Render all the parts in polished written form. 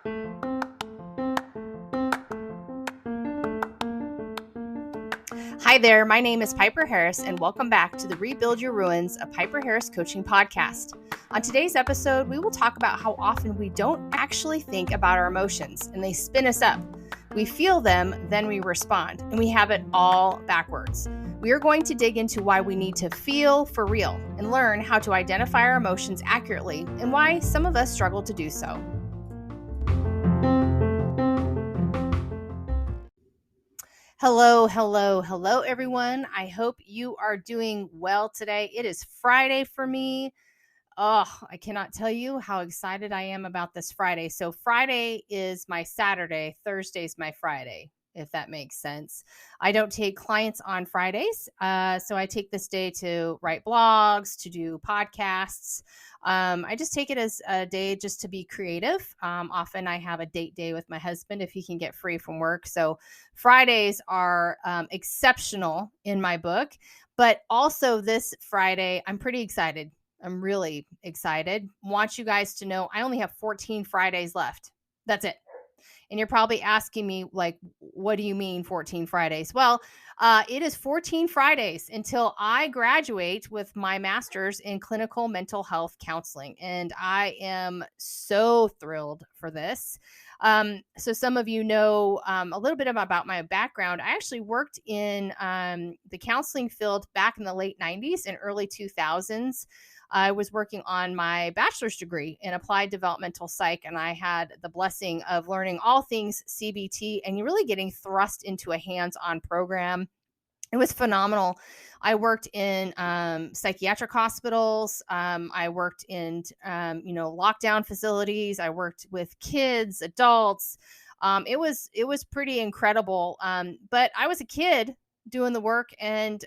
Hi there, my name is Piper Harris, and welcome back to the Rebuild Your Ruins, a Piper Harris coaching podcast. On today's episode, we will talk about how often we don't actually think about our emotions, and they spin us up. We feel them, then we respond, and we have it all backwards. We are going to dig into why we need to feel for real and learn how to identify our emotions accurately and why some of us struggle to do so. Hello, everyone. I hope you are doing well today. It is Friday for me. Oh, I cannot tell you how excited I am about this Friday. So Friday is my Saturday, Thursday's my Friday, if that makes sense. I don't take clients on Fridays. So I take this day to write blogs, to do podcasts. I just take it as a day just to be creative. Often I have a date day with my husband if he can get free from work. So Fridays are exceptional in my book. But also this Friday, I'm pretty excited. I'm really excited. Want you guys to know I only have 14 Fridays left. That's it. And you're probably asking me, like, what do you mean 14 Fridays? Well, it is 14 Fridays until I graduate with my master's in clinical mental health counseling. And I am so thrilled for this. So some of you know a little bit about my background. I actually worked in the counseling field back in the late 90s and early 2000s. I was working on my bachelor's degree in applied developmental psych, and I had the blessing of learning all things CBT and really getting thrust into a hands-on program. It was phenomenal. I worked in psychiatric hospitals. I worked in, lockdown facilities. I worked with kids, adults. It was pretty incredible. But I was a kid doing the work and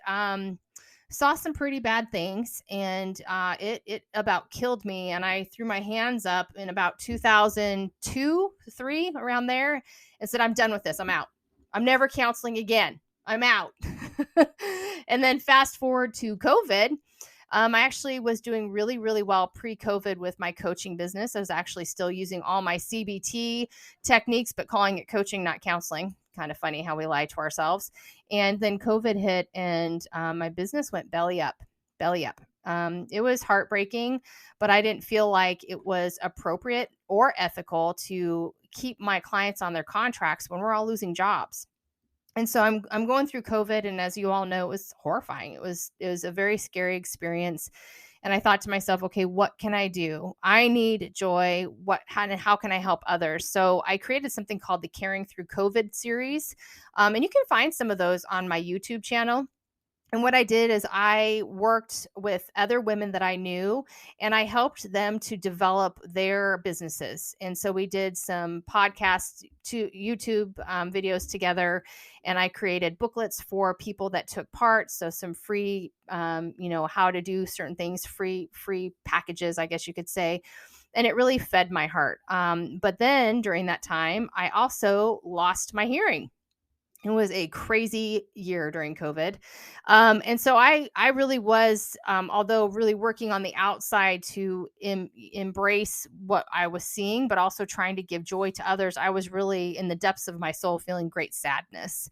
saw some pretty bad things, and it about killed me. And I threw my hands up in about 2002, 3, around there, and said, I'm done with this. I'm out. I'm never counseling again. I'm out. And then fast forward to COVID. I actually was doing really, really well pre-COVID with my coaching business. I was actually still using all my CBT techniques, but calling it coaching, not counseling. Kind of funny how we lie to ourselves. And then COVID hit, and my business went belly up. It was heartbreaking, but I didn't feel like it was appropriate or ethical to keep my clients on their contracts when we're all losing jobs. And so I'm going through COVID, and as you all know, it was horrifying. It was a very scary experience. And I thought to myself, okay, what can I do? I need joy. How can I help others? So I created something called the Caring Through COVID series. And you can find some of those on my YouTube channel. And what I did is I worked with other women that I knew, and I helped them to develop their businesses. And so we did some podcasts to YouTube videos together, and I created booklets for people that took part. So some free, how to do certain things, free packages, I guess you could say. And it really fed my heart. But then during that time, I also lost my hearing. It was a crazy year during COVID. And so I really was, although really working on the outside to embrace what I was seeing, but also trying to give joy to others, I was really in the depths of my soul feeling great sadness.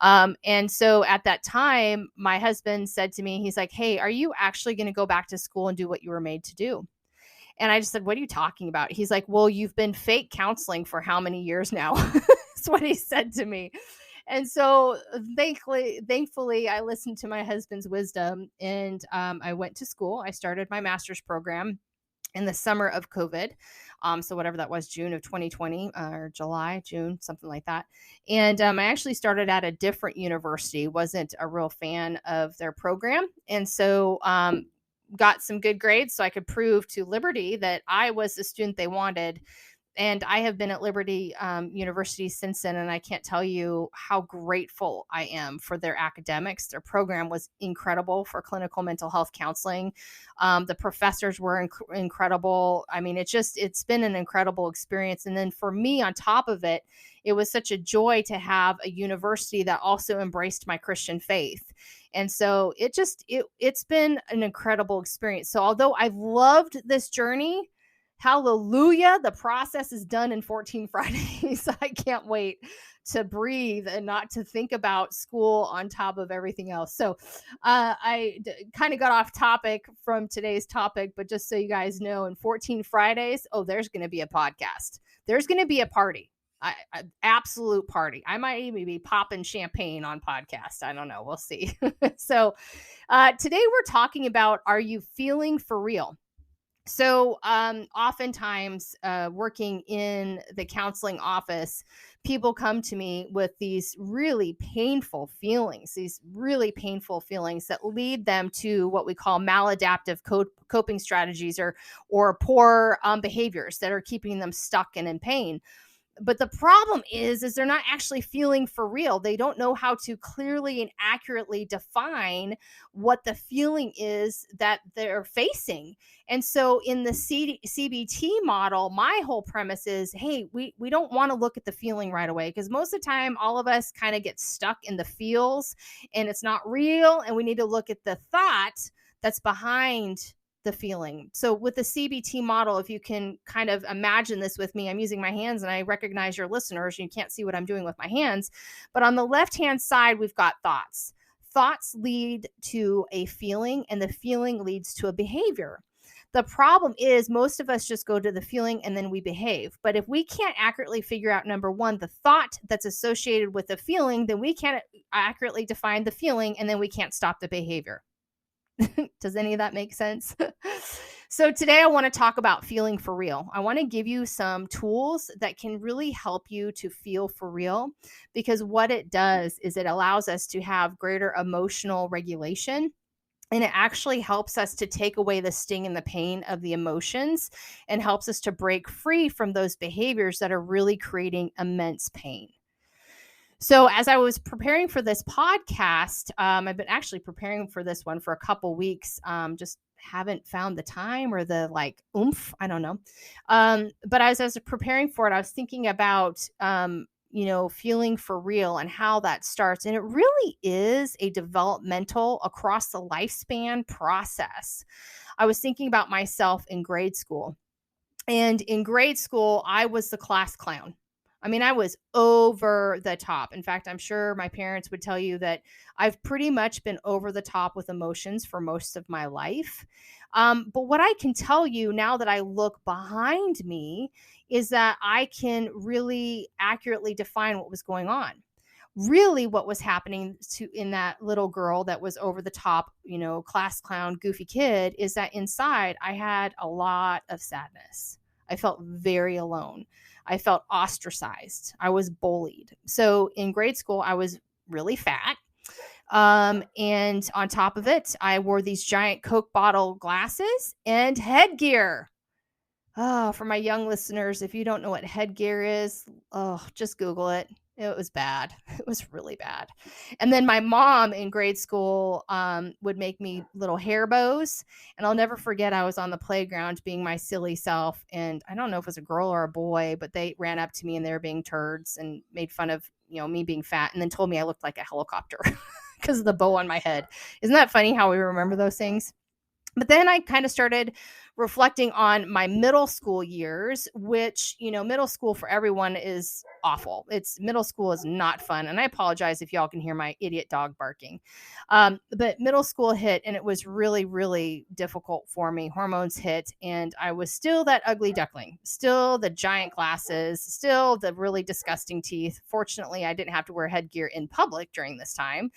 And so at that time, my husband said to me, he's like, hey, are you actually going to go back to school and do what you were made to do? And I just said, what are you talking about? He's like, well, you've been fake counseling for how many years now? That's what he said to me. And so thankfully, I listened to my husband's wisdom, and I went to school. I started my master's program in the summer of COVID. So whatever that was, June of 2020 or July, June, something like that. And I actually started at a different university, wasn't a real fan of their program. And so got some good grades so I could prove to Liberty that I was the student they wanted. And I have been at Liberty University since then, and I can't tell you how grateful I am for their academics. Their program was incredible for clinical mental health counseling. The professors were incredible. I mean, it's been an incredible experience. And then for me, on top of it, it was such a joy to have a university that also embraced my Christian faith. And so it's been an incredible experience. So although I've loved this journey, Hallelujah. The process is done in 14 Fridays. I can't wait to breathe and not to think about school on top of everything else. So I kind of got off topic from today's topic, but just so you guys know, in 14 Fridays, there's going to be a podcast. There's going to be a party. Absolute party. I might even be popping champagne on podcast. I don't know. We'll see. So today we're talking about, are you feeling for real? So oftentimes working in the counseling office, people come to me with these really painful feelings, that lead them to what we call maladaptive coping strategies or poor behaviors that are keeping them stuck and in pain. But the problem is they're not actually feeling for real. They don't know how to clearly and accurately define what the feeling is that they're facing. And so in the CBT model, my whole premise is, hey, we don't want to look at the feeling right away, because most of the time all of us kind of get stuck in the feels and it's not real. And we need to look at the thought that's behind the feeling. So with the CBT model, if you can kind of imagine this with me, I'm using my hands and I recognize your listeners. You can't see what I'm doing with my hands, but on the left-hand side, we've got thoughts. Thoughts lead to a feeling, and the feeling leads to a behavior. The problem is most of us just go to the feeling and then we behave. But if we can't accurately figure out, number one, the thought that's associated with the feeling, then we can't accurately define the feeling, and then we can't stop the behavior. Does any of that make sense? So today I want to talk about feeling for real. I want to give you some tools that can really help you to feel for real, because what it does is it allows us to have greater emotional regulation. And it actually helps us to take away the sting and the pain of the emotions, and helps us to break free from those behaviors that are really creating immense pain. So as I was preparing for this podcast, I've been actually preparing for this one for a couple weeks, just haven't found the time or the oomph. I don't know. But as I was preparing for it, I was thinking about, feeling for real and how that starts. And it really is a developmental, across the lifespan process. I was thinking about myself in grade school. And in grade school, I was the class clown. I mean, I was over the top. In fact, I'm sure my parents would tell you that I've pretty much been over the top with emotions for most of my life. But what I can tell you now that I look behind me is that I can really accurately define what was going on. Really what was happening in that little girl that was over the top, class clown, goofy kid, is that inside I had a lot of sadness. I felt very alone. I felt ostracized. I was bullied. So in grade school, I was really fat. And on top of it, I wore these giant Coke bottle glasses and headgear. Oh, for my young listeners, if you don't know what headgear is, just Google it. It was bad. It was really bad. And then my mom in grade school would make me little hair bows. And I'll never forget, I was on the playground being my silly self. And I don't know if it was a girl or a boy, but they ran up to me and they were being turds and made fun of, me being fat, and then told me I looked like a helicopter because of the bow on my head. Isn't that funny how we remember those things? But then I kind of started reflecting on my middle school years, which, middle school for everyone is awful. Middle school is not fun. And I apologize if y'all can hear my idiot dog barking. But middle school hit, and it was really, really difficult for me. Hormones hit, and I was still that ugly duckling, still the giant glasses, still the really disgusting teeth. Fortunately, I didn't have to wear headgear in public during this time.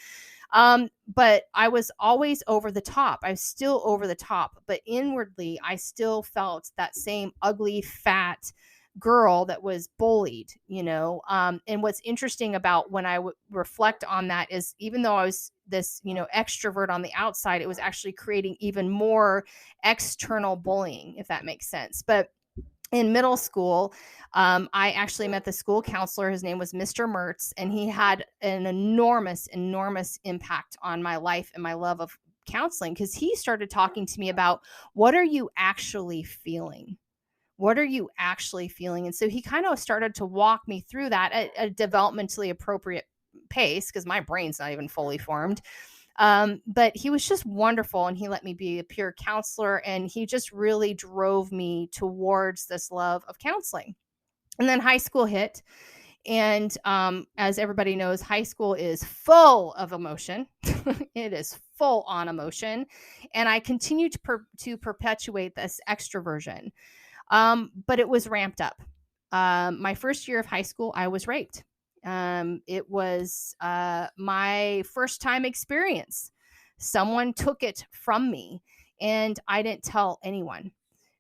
But I was always over the top. I was still over the top, but inwardly, I still felt that same ugly, fat girl that was bullied, and what's interesting about when I reflect on that is, even though I was this, extrovert on the outside, it was actually creating even more external bullying, if that makes sense. But in middle school, I actually met the school counselor. His name was Mr. Mertz, and he had an enormous impact on my life and my love of counseling, because he started talking to me about, what are you actually feeling? What are you actually feeling? And so he kind of started to walk me through that at a developmentally appropriate pace, because my brain's not even fully formed. But he was just wonderful, and he let me be a peer counselor, and he just really drove me towards this love of counseling. And then high school hit. And as everybody knows, high school is full of emotion. It is full on emotion. And I continue to perpetuate this extroversion. But it was ramped up. My first year of high school, I was raped. It was my first time experience. Someone took it from me, and I didn't tell anyone.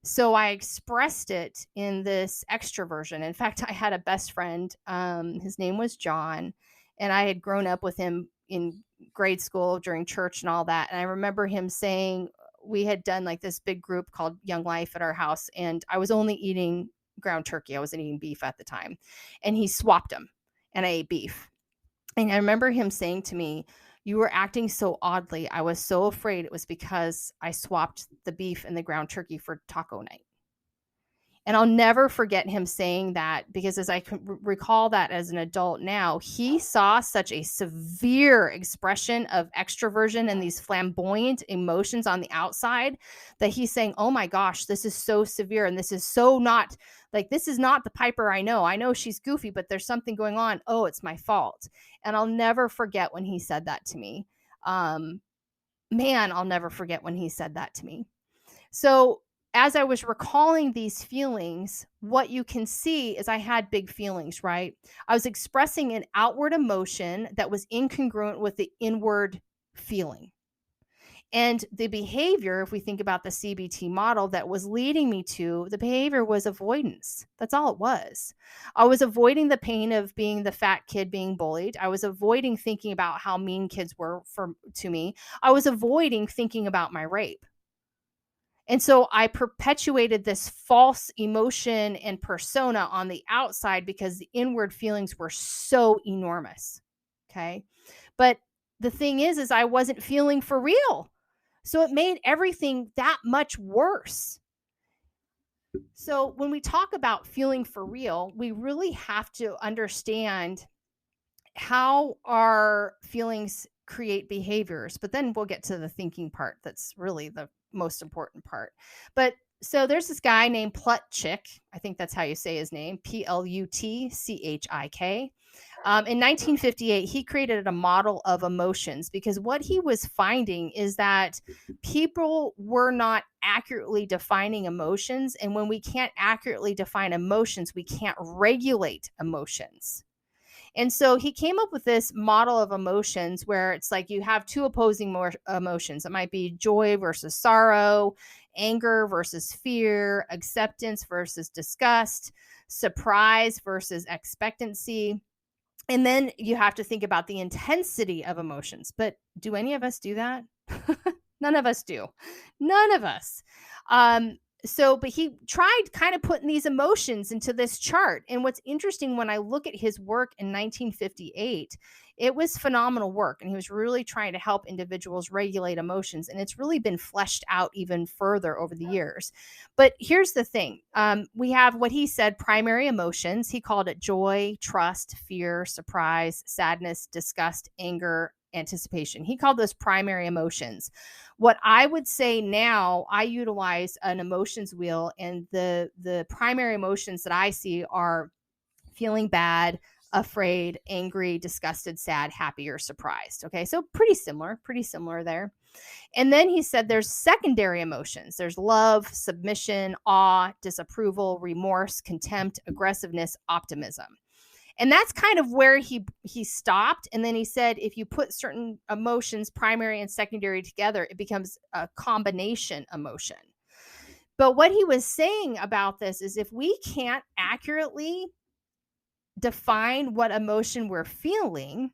So I expressed it in this extroversion. In fact, I had a best friend. His name was John, and I had grown up with him in grade school during church and all that. And I remember him saying, we had done like this big group called Young Life at our house, and I was only eating ground turkey. I wasn't eating beef at the time. And he swapped them, and I ate beef. And I remember him saying to me, you were acting so oddly. I was so afraid it was because I swapped the beef and the ground turkey for taco night. And I'll never forget him saying that, because as I can recall that as an adult now, he saw such a severe expression of extroversion and these flamboyant emotions on the outside that he's saying, oh my gosh, this is so severe. And this is so not like, this is not the Piper I know. I know she's goofy, but there's something going on. Oh, it's my fault. And I'll never forget when he said that to me. I'll never forget when he said that to me. So as I was recalling these feelings, what you can see is I had big feelings, right? I was expressing an outward emotion that was incongruent with the inward feeling. And the behavior, if we think about the CBT model that was leading me to, the behavior was avoidance. That's all it was. I was avoiding the pain of being the fat kid being bullied. I was avoiding thinking about how mean kids were to me. I was avoiding thinking about my rape. And so I perpetuated this false emotion and persona on the outside because the inward feelings were so enormous. Okay. But the thing is I wasn't feeling for real. So it made everything that much worse. So when we talk about feeling for real, we really have to understand how our feelings create behaviors. But then we'll get to the thinking part. That's really the most important part. But so there's this guy named Plutchik. I think that's how you say his name, Plutchik. In 1958, he created a model of emotions, because what he was finding is that people were not accurately defining emotions. And when we can't accurately define emotions, we can't regulate emotions. And so he came up with this model of emotions where it's like you have two opposing emotions. It might be joy versus sorrow, anger versus fear, acceptance versus disgust, surprise versus expectancy. And then you have to think about the intensity of emotions. But do any of us do that? None of us do. None of us. But he tried kind of putting these emotions into this chart. And what's interesting, when I look at his work in 1958, it was phenomenal work. And he was really trying to help individuals regulate emotions. And it's really been fleshed out even further over the years. But here's the thing. We have what he said, primary emotions. He called it joy, trust, fear, surprise, sadness, disgust, anger, anticipation. He called those primary emotions. What I would say now, I utilize an emotions wheel, and the primary emotions that I see are feeling bad, afraid, angry, disgusted, sad, happy, or surprised. Okay, so pretty similar there. And then he said there's secondary emotions. There's love, submission, awe, disapproval, remorse, contempt, aggressiveness, optimism. And that's kind of where he stopped. And then he said, if you put certain emotions, primary and secondary, together, it becomes a combination emotion. But what he was saying about this is, if we can't accurately define what emotion we're feeling,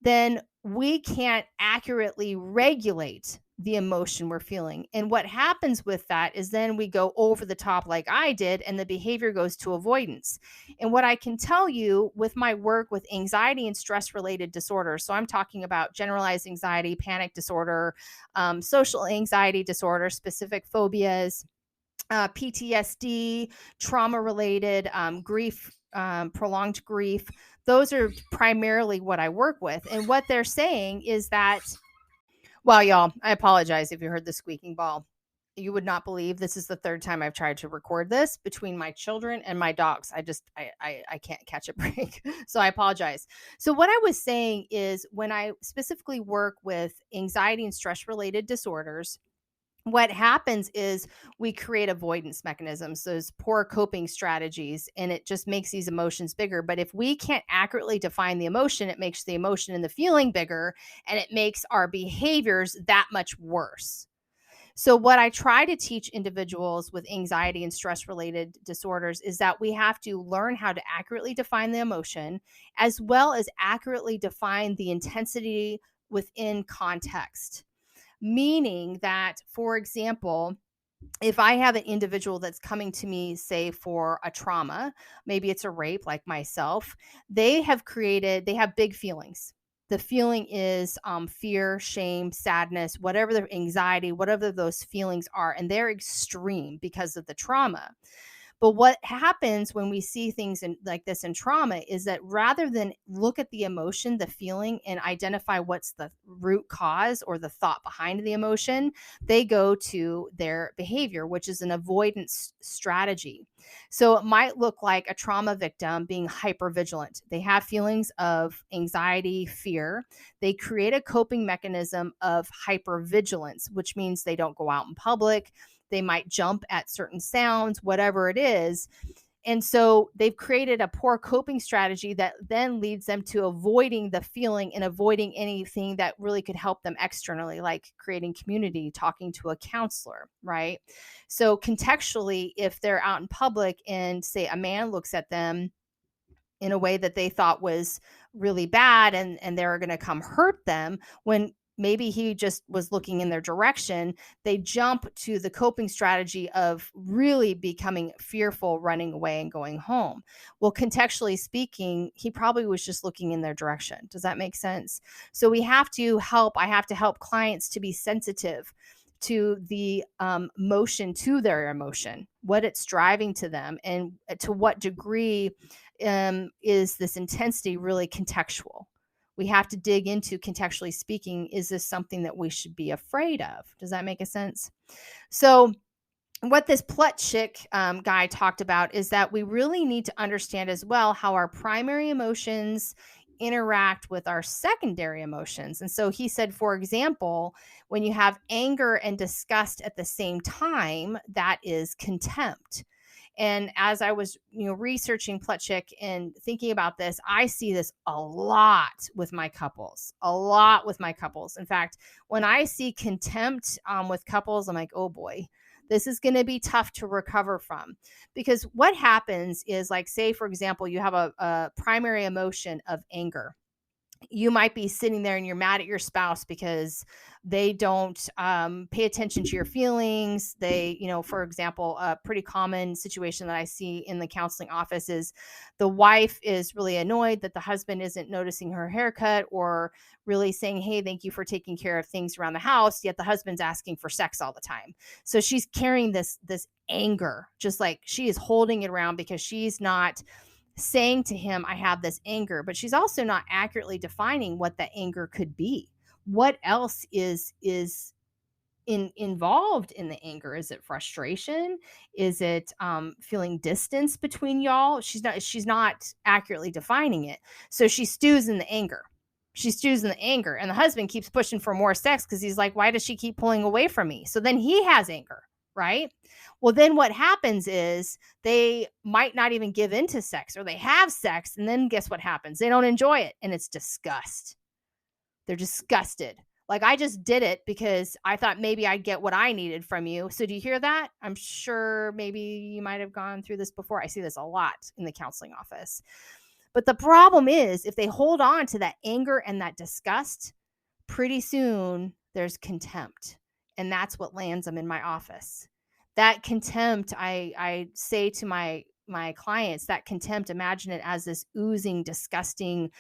then we can't accurately regulate the emotion we're feeling. And what happens with that is then we go over the top like I did, and the behavior goes to avoidance. And what I can tell you with my work with anxiety and stress related disorders, so I'm talking about generalized anxiety, panic disorder, social anxiety disorder, specific phobias, PTSD, trauma related, grief, prolonged grief. Those are primarily what I work with. And what they're saying is that Well, y'all, I apologize if you heard the squeaking ball. You would not believe this is the third time I've tried to record this between my children and my dogs. I can't catch a break. So I apologize. So what I was saying is when I specifically work with anxiety and stress related disorders, what happens is we create avoidance mechanisms, those poor coping strategies, and it just makes these emotions bigger. But if we can't accurately define the emotion, it makes the emotion and the feeling bigger, and it makes our behaviors that much worse. So, what I try to teach individuals with anxiety and stress related disorders is that we have to learn how to accurately define the emotion, as well as accurately define the intensity within context. Meaning that, for example, if I have an individual that's coming to me, say for a trauma, maybe it's a rape like myself, they have big feelings. The feeling is fear, shame, sadness, whatever their anxiety, whatever those feelings are, and they're extreme because of the trauma. But what happens when we see things like this in trauma is that rather than look at the emotion, the feeling, and identify what's the root cause or the thought behind the emotion, they go to their behavior, which is an avoidance strategy. So it might look like a trauma victim being hypervigilant. They have feelings of anxiety, fear. They create a coping mechanism of hypervigilance, which means they don't go out in public. They might jump at certain sounds, whatever it is. And so they've created a poor coping strategy that then leads them to avoiding the feeling and avoiding anything that really could help them externally, like creating community, talking to a counselor, right? So contextually, if they're out in public and say a man looks at them in a way that they thought was really bad and they're going to come hurt them, when maybe he just was looking in their direction, they jump to the coping strategy of really becoming fearful, running away and going home. Well, contextually speaking, he probably was just looking in their direction. Does that make sense? So I have to help clients to be sensitive to the motion, to their emotion, what it's driving to them, and to what degree is this intensity really contextual. We have to dig into, contextually speaking, is this something that we should be afraid of? Does that make a sense? So what this Plutchik guy talked about is that we really need to understand as well how our primary emotions interact with our secondary emotions. And so he said, for example, when you have anger and disgust at the same time, that is contempt. And as I was, researching Plutchik and thinking about this, I see this a lot with my couples, In fact, when I see contempt with couples, I'm like, oh boy, this is going to be tough to recover from. Because what happens is, like, say, for example, you have a primary emotion of anger. You might be sitting there and you're mad at your spouse because they don't pay attention to your feelings. They, for example, a pretty common situation that I see in the counseling office is the wife is really annoyed that the husband isn't noticing her haircut or really saying, hey, thank you for taking care of things around the house. Yet the husband's asking for sex all the time. So she's carrying this anger, just like she is holding it around because she's not saying to him, I have this anger, but she's also not accurately defining what that anger could be. What else is involved in the anger? Is it frustration? Is it feeling distance between y'all? She's not accurately defining it. So she stews in the anger. And the husband keeps pushing for more sex because he's like, why does she keep pulling away from me? So then he has anger, right? Well, then what happens is they might not even give into sex, or they have sex, and then guess what happens? They don't enjoy it, and it's disgust. They're disgusted. Like, I just did it because I thought maybe I'd get what I needed from you. So do you hear that? I'm sure maybe you might have gone through this before. I see this a lot in the counseling office. But the problem is, if they hold on to that anger and that disgust, pretty soon there's contempt. And that's what lands them in my office. That contempt, I say to my clients, that contempt, imagine it as this oozing, disgusting,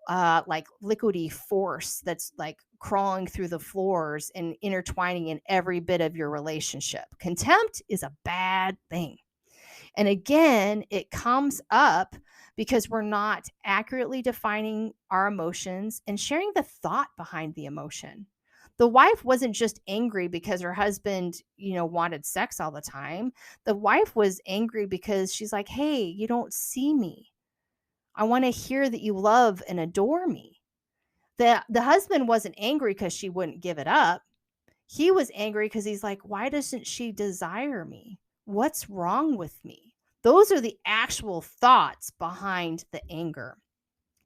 like liquidy force that's like crawling through the floors and intertwining in every bit of your relationship. Contempt is a bad thing. And again, it comes up because we're not accurately defining our emotions and sharing the thought behind the emotion. The wife wasn't just angry because her husband, wanted sex all the time. The wife was angry because she's like, hey, you don't see me. I want to hear that you love and adore me. The husband wasn't angry because she wouldn't give it up. He was angry because he's like, why doesn't she desire me? What's wrong with me? Those are the actual thoughts behind the anger.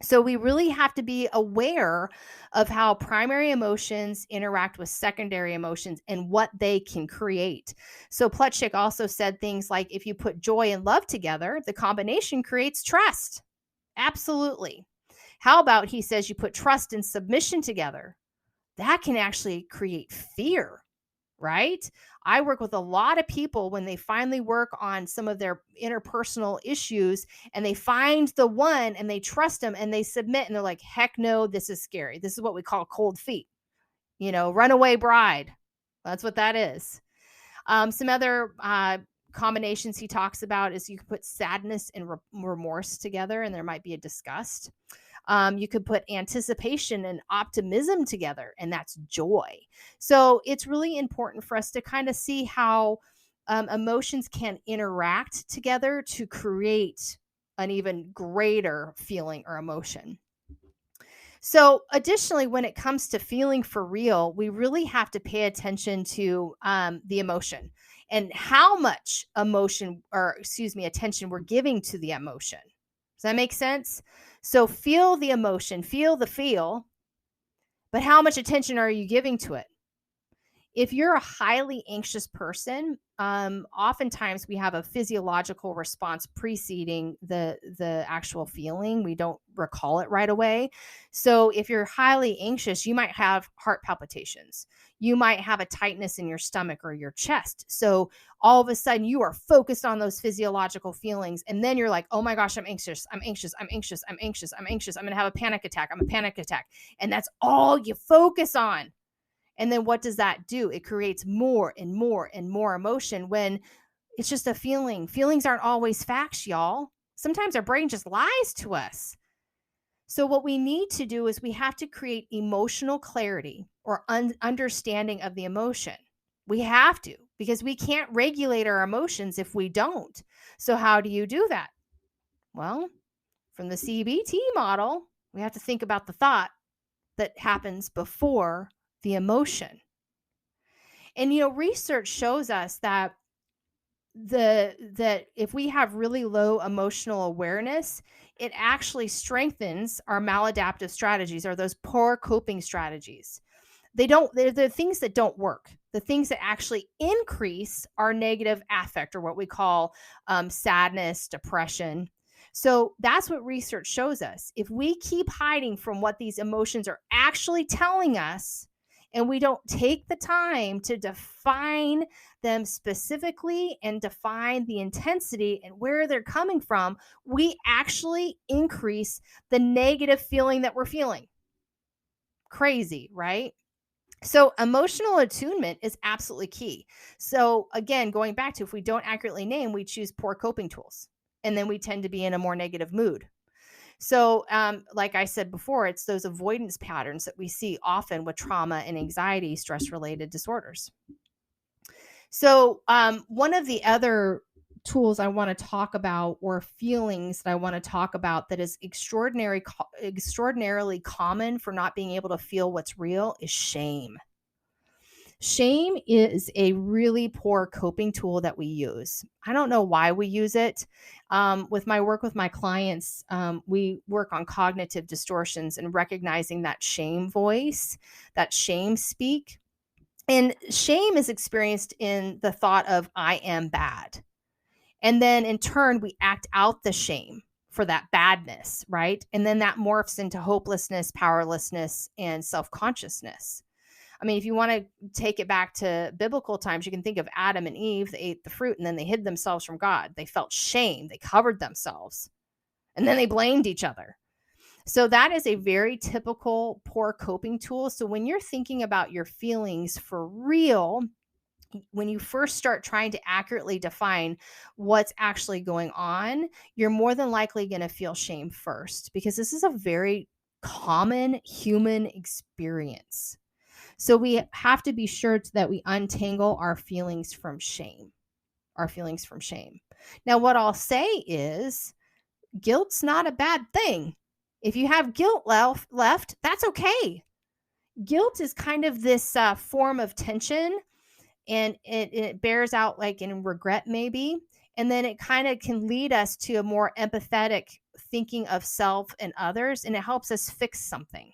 So we really have to be aware of how primary emotions interact with secondary emotions and what they can create. So Plutchik also said things like, if you put joy and love together, the combination creates trust. Absolutely. How about, he says, you put trust and submission together? That can actually create fear, right? I work with a lot of people when they finally work on some of their interpersonal issues and they find the one and they trust them and they submit and they're like, heck no, this is scary. This is what we call cold feet, runaway bride. That's what that is. Some other combinations he talks about is you can put sadness and remorse together and there might be a disgust. You could put anticipation and optimism together, and that's joy. So it's really important for us to kind of see how emotions can interact together to create an even greater feeling or emotion. So additionally, when it comes to feeling for real, we really have to pay attention to the emotion and how much attention we're giving to the emotion. Does that make sense? So feel the emotion, feel the feel, but how much attention are you giving to it? If you're a highly anxious person, oftentimes we have a physiological response preceding the actual feeling. We don't recall it right away. So if you're highly anxious, you might have heart palpitations. You might have a tightness in your stomach or your chest. So all of a sudden you are focused on those physiological feelings. And then you're like, oh my gosh, I'm anxious. I'm anxious. I'm anxious. I'm anxious. I'm anxious. I'm going to have a panic attack. I'm a panic attack. And that's all you focus on. And then what does that do? It creates more and more and more emotion when it's just a feeling. Feelings aren't always facts, y'all. Sometimes our brain just lies to us. So what we need to do is we have to create emotional clarity or understanding of the emotion. We have to, because we can't regulate our emotions if we don't. So how do you do that? Well, from the CBT model, we have to think about the thought that happens before the emotion. And research shows us that if we have really low emotional awareness, it actually strengthens our maladaptive strategies, or those poor coping strategies. They're the things that don't work. The things that actually increase our negative affect, or what we call sadness, depression. So that's what research shows us. If we keep hiding from what these emotions are actually telling us, and we don't take the time to define them specifically and define the intensity and where they're coming from, we actually increase the negative feeling that we're feeling. Crazy, right? So emotional attunement is absolutely key. So again, going back to, if we don't accurately name, we choose poor coping tools, and then we tend to be in a more negative mood. So like I said before, it's those avoidance patterns that we see often with trauma and anxiety, stress-related disorders. So one of the other tools I want to talk about, or feelings that I want to talk about, that is extraordinarily common for not being able to feel what's real, is shame. Shame is a really poor coping tool that we use. I don't know why we use it. With my work with my clients, we work on cognitive distortions and recognizing that shame voice, that shame speak. And shame is experienced in the thought of, I am bad. And then in turn, we act out the shame for that badness, right? And then that morphs into hopelessness, powerlessness, and self-consciousness. I mean, if you want to take it back to biblical times, you can think of Adam and Eve. They ate the fruit and then they hid themselves from God. They felt shame. They covered themselves. And then they blamed each other. So that is a very typical poor coping tool. So when you're thinking about your feelings for real, when you first start trying to accurately define what's actually going on, you're more than likely going to feel shame first, because this is a very common human experience. So we have to be sure that we untangle our feelings from shame. Now, what I'll say is guilt's not a bad thing. If you have guilt left, that's okay. Guilt is kind of this form of tension, and it bears out like in regret maybe, and then it kind of can lead us to a more empathetic thinking of self and others, and it helps us fix something,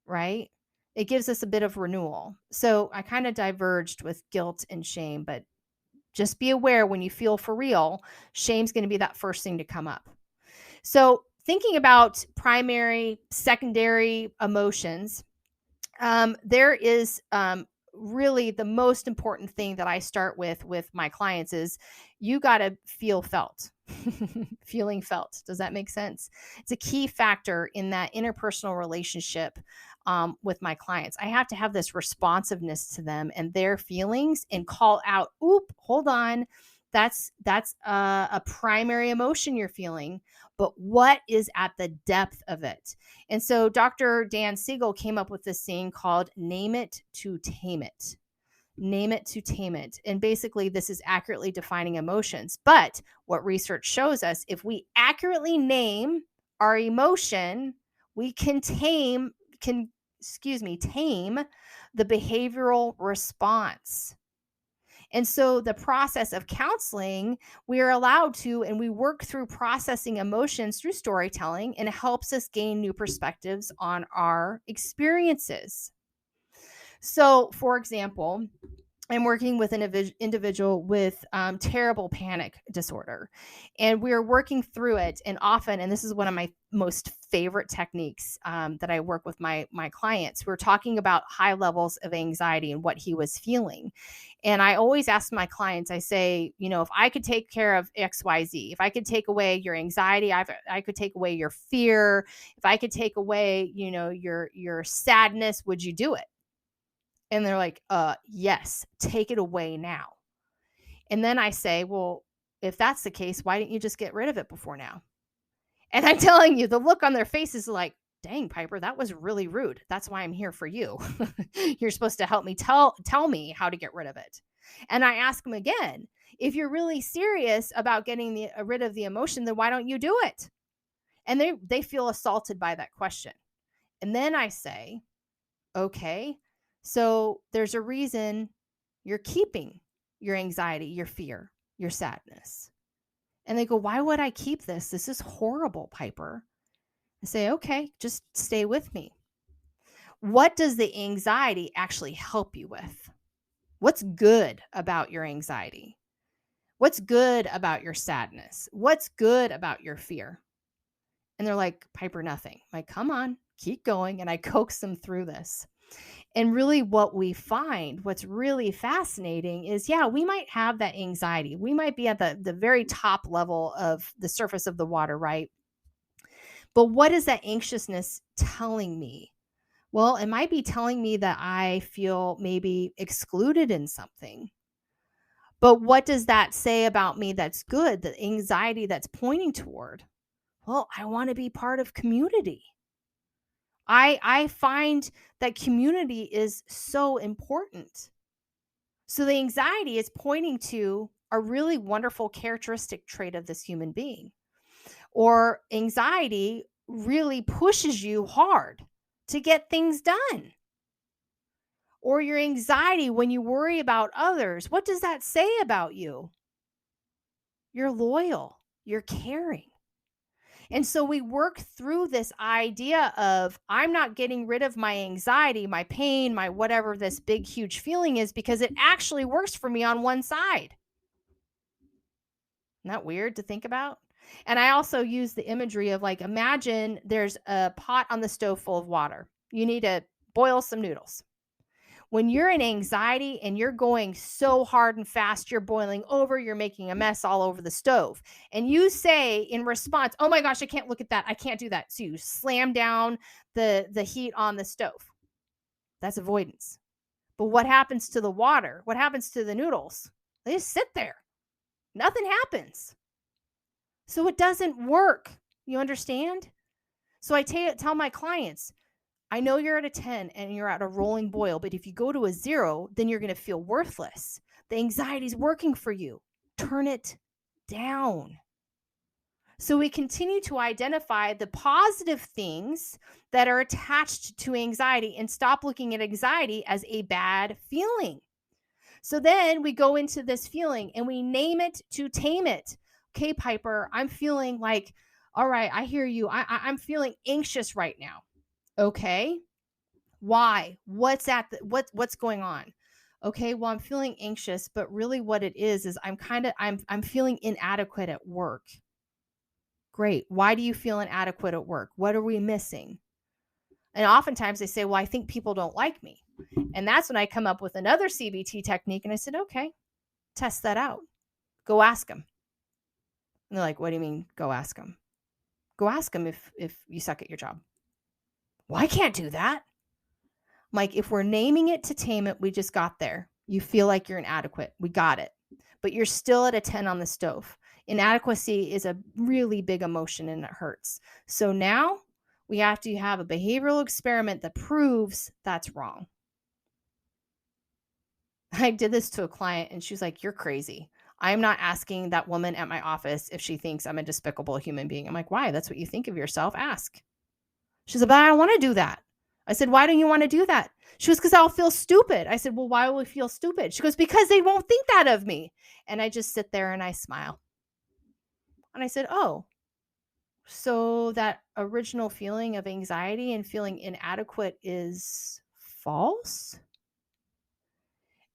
right? It gives us a bit of renewal. So I kind of diverged with guilt and shame, but just be aware when you feel for real, shame's going to be that first thing to come up. So thinking about primary, secondary emotions, there is really the most important thing that I start with my clients is you got to feel felt. Feeling felt. Does that make sense? It's a key factor in that interpersonal relationship with my clients. I have to have this responsiveness to them and their feelings and call out, oop, hold on. That's a primary emotion you're feeling, but what is at the depth of it? And so Dr. Dan Siegel came up with this thing called name it to tame it. Name it to tame it. And basically this is accurately defining emotions. But what research shows us, if we accurately name our emotion, we can tame the behavioral response. And so the process of counseling, we are allowed to, and we work through processing emotions through storytelling, and it helps us gain new perspectives on our experiences. So, for example, I'm working with an individual with terrible panic disorder, and we're working through it. And often, and this is one of my most favorite techniques that I work with my clients, we're talking about high levels of anxiety and what he was feeling. And I always ask my clients, I say, if I could take care of XYZ, if I could take away your anxiety, I could take away your fear, if I could take away, your sadness, would you do it? And they're like, yes, take it away now. And then I say, well, if that's the case, why didn't you just get rid of it before now? And I'm telling you, the look on their face is like, dang, Piper, that was really rude. That's why I'm here for you. You're supposed to help me tell me how to get rid of it. And I ask them again, if you're really serious about getting rid of the emotion, then why don't you do it? And they feel assaulted by that question. And then I say, okay, so there's a reason you're keeping your anxiety, your fear, your sadness. And they go, why would I keep this? This is horrible, Piper. I say, okay, just stay with me. What does the anxiety actually help you with? What's good about your anxiety? What's good about your sadness? What's good about your fear? And they're like, Piper, nothing. I'm like, come on, keep going. And I coax them through this. And really what we find, what's really fascinating is, we might have that anxiety. We might be at the very top level of the surface of the water, right? But what is that anxiousness telling me? Well, it might be telling me that I feel maybe excluded in something. But what does that say about me that's good, the anxiety that's pointing toward? Well, I want to be part of community. I find that community is so important. So the anxiety is pointing to a really wonderful characteristic trait of this human being. Or anxiety really pushes you hard to get things done. Or your anxiety when you worry about others, what does that say about you? You're loyal, you're caring. And so we work through this idea of, I'm not getting rid of my anxiety, my pain, my whatever this big, huge feeling is, because it actually works for me on one side. Isn't that weird to think about? And I also use the imagery of, like, imagine there's a pot on the stove full of water. You need to boil some noodles. When you're in anxiety and you're going so hard and fast, you're boiling over, you're making a mess all over the stove. And you say in response, oh my gosh, I can't look at that. I can't do that. So you slam down the heat on the stove. That's avoidance. But what happens to the water? What happens to the noodles? They just sit there. Nothing happens. So it doesn't work. You understand? So I tell my clients, I know you're at a 10 and you're at a rolling boil, but if you go to a 0, then you're going to feel worthless. The anxiety is working for you. Turn it down. So we continue to identify the positive things that are attached to anxiety and stop looking at anxiety as a bad feeling. So then we go into this feeling and we name it to tame it. Okay, Piper, I'm feeling like, all right, I hear you. I'm feeling anxious right now. Okay, why? What's going on? Okay, well, I'm feeling anxious, but really what it is I'm feeling inadequate at work. Great. Why do you feel inadequate at work? What are we missing? And oftentimes they say, well, I think people don't like me. And that's when I come up with another CBT technique. And I said, okay, test that out. Go ask them. And they're like, what do you mean, go ask them? Go ask them if you suck at your job. Well, I can't do that. Like, if we're naming it to tame it, we just got there. You feel like you're inadequate. We got it. But you're still at a 10 on the stove. Inadequacy is a really big emotion and it hurts. So now we have to have a behavioral experiment that proves that's wrong. I did this to a client and she was like, you're crazy. I'm not asking that woman at my office if she thinks I'm a despicable human being. I'm like, why? That's what you think of yourself. Ask. She's like, but I don't want to do that. I said, why don't you want to do that? She goes, because I'll feel stupid. I said, well, why will we feel stupid? She goes, because they won't think that of me. And I just sit there and I smile. And I said, oh, so that original feeling of anxiety and feeling inadequate is false?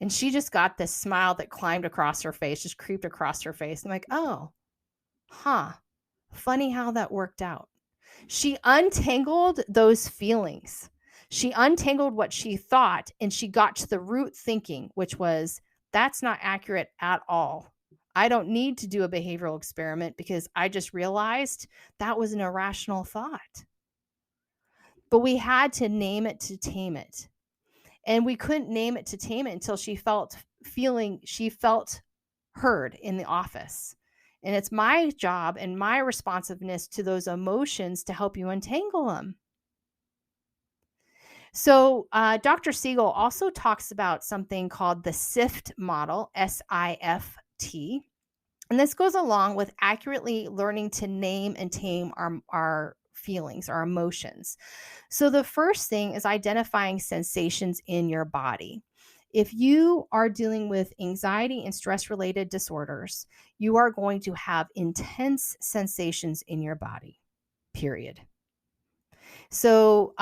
And she just got this smile that climbed across her face, just creeped across her face. I'm like, oh, funny how that worked out. She untangled those feelings. She untangled what she thought, and she got to the root thinking, which was, that's not accurate at all. I don't need to do a behavioral experiment because I just realized that was an irrational thought. But we had to name it to tame it. And we couldn't name it to tame it until she felt heard in the office. And it's my job and my responsiveness to those emotions to help you untangle them. So Dr. Siegel also talks about something called the SIFT model, SIFT. And this goes along with accurately learning to name and tame our feelings, our emotions. So the first thing is identifying sensations in your body. If you are dealing with anxiety and stress-related disorders, you are going to have intense sensations in your body, period. So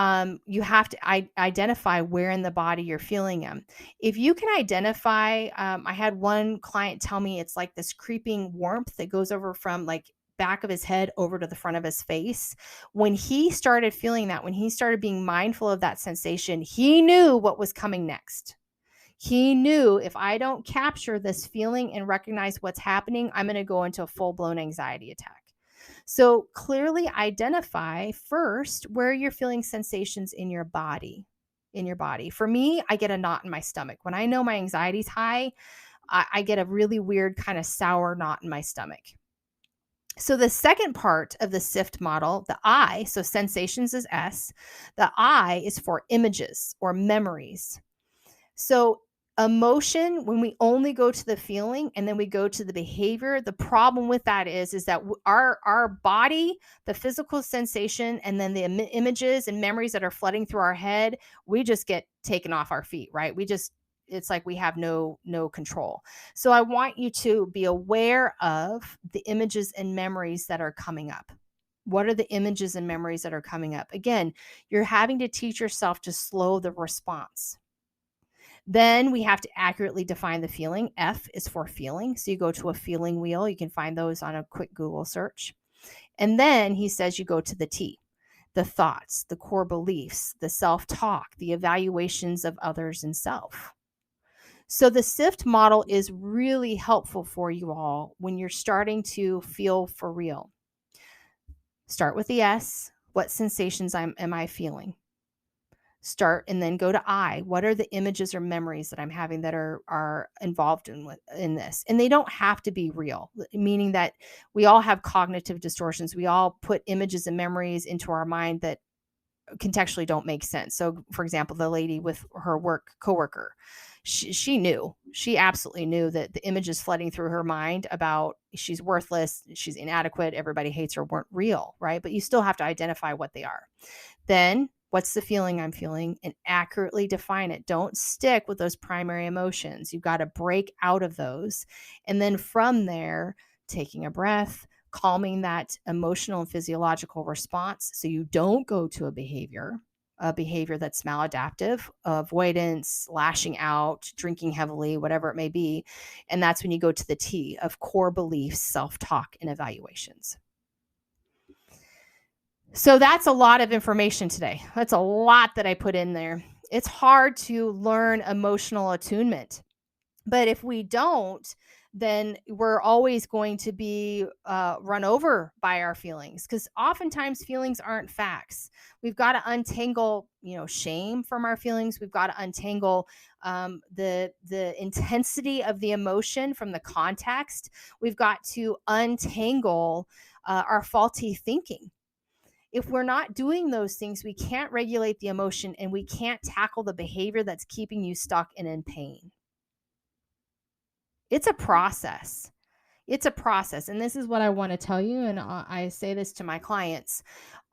you have to identify where in the body you're feeling them. If you can identify, I had one client tell me it's like this creeping warmth that goes over from like back of his head over to the front of his face. When he started feeling that, when he started being mindful of that sensation, he knew what was coming next. He knew, if I don't capture this feeling and recognize what's happening, I'm going to go into a full-blown anxiety attack. So clearly identify first where you're feeling sensations in your body. For me, I get a knot in my stomach. When I know my anxiety's high, I get a really weird kind of sour knot in my stomach. So the second part of the SIFT model, the I, so sensations is S, the I is for images or memories. So emotion, when we only go to the feeling and then we go to the behavior, the problem with that is that our body, the physical sensation, and then the images and memories that are flooding through our head, we just get taken off our feet, right? It's like we have no control. So I want you to be aware of the images and memories that are coming up. What are the images and memories that are coming up? Again, you're having to teach yourself to slow the response. Then we have to accurately define the feeling. F is for feeling. So you go to a feeling wheel. You can find those on a quick Google search. And then he says you go to the T, the thoughts, the core beliefs, the self-talk, the evaluations of others and self. So the SIFT model is really helpful for you all when you're starting to feel for real. Start with the S. What sensations am I feeling? Start and then go to I. What are the images or memories that I'm having that are involved in this? And they don't have to be real, meaning that we all have cognitive distortions. We all put images and memories into our mind that contextually don't make sense. So for example, the lady with her coworker, she knew, she absolutely knew that the images flooding through her mind about she's worthless, she's inadequate, everybody hates her weren't real, right? But you still have to identify what they are. Then what's the feeling I'm feeling, and accurately define it. Don't stick with those primary emotions. You've got to break out of those. And then from there, taking a breath, calming that emotional and physiological response so you don't go to a behavior that's maladaptive, avoidance, lashing out, drinking heavily, whatever it may be. And that's when you go to the T of core beliefs, self-talk, and evaluations. So that's a lot of information today. That's a lot that I put in there. It's hard to learn emotional attunement. But if we don't, then we're always going to be run over by our feelings, because oftentimes feelings aren't facts. We've got to untangle, shame from our feelings. We've got to untangle the intensity of the emotion from the context. We've got to untangle our faulty thinking. If we're not doing those things, we can't regulate the emotion, and we can't tackle the behavior that's keeping you stuck and in pain. It's a process. It's a process. And this is what I want to tell you. And I say this to my clients.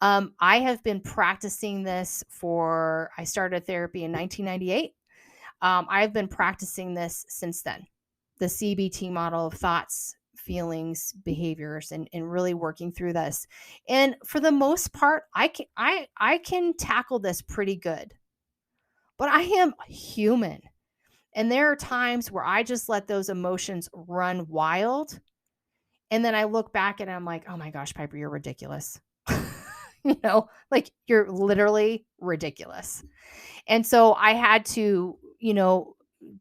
I have been practicing this I started therapy in 1998. I've been practicing this since then. The CBT model of thoughts, feelings, behaviors, and really working through this. And for the most part, I can tackle this pretty good. But I am human. And there are times where I just let those emotions run wild. And then I look back and I'm like, oh my gosh, Piper, you're ridiculous. Like you're literally ridiculous. And so I had to,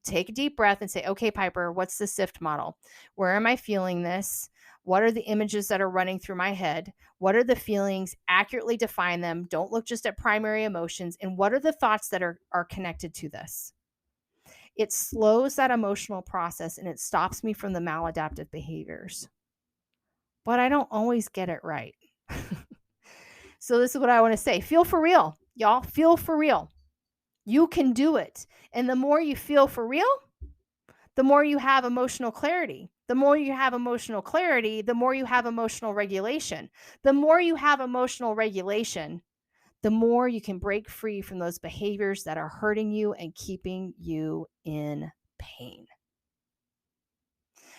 take a deep breath and say, okay, Piper, what's the SIFT model? Where am I feeling this? What are the images that are running through my head? What are the feelings? Accurately define them. Don't look just at primary emotions. And what are the thoughts that are connected to this? It slows that emotional process and it stops me from the maladaptive behaviors. But I don't always get it right. So this is what I want to say. Feel for real, y'all. Feel for real. You can do it. And the more you feel for real, the more you have emotional clarity. The more you have emotional clarity, the more you have emotional regulation. The more you have emotional regulation, the more you can break free from those behaviors that are hurting you and keeping you in pain.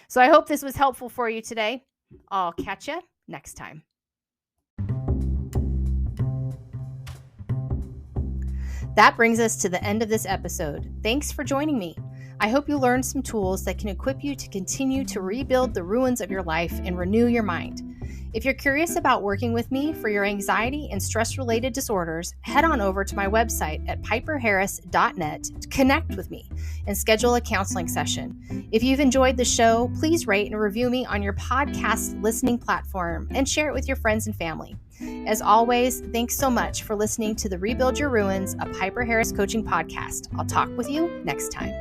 So I hope this was helpful for you today. I'll catch you next time. That brings us to the end of this episode. Thanks for joining me. I hope you learned some tools that can equip you to continue to rebuild the ruins of your life and renew your mind. If you're curious about working with me for your anxiety and stress-related disorders, head on over to my website at piperharris.net to connect with me and schedule a counseling session. If you've enjoyed the show, please rate and review me on your podcast listening platform and share it with your friends and family. As always, thanks so much for listening to the Rebuild Your Ruins, a Piper Harris coaching podcast. I'll talk with you next time.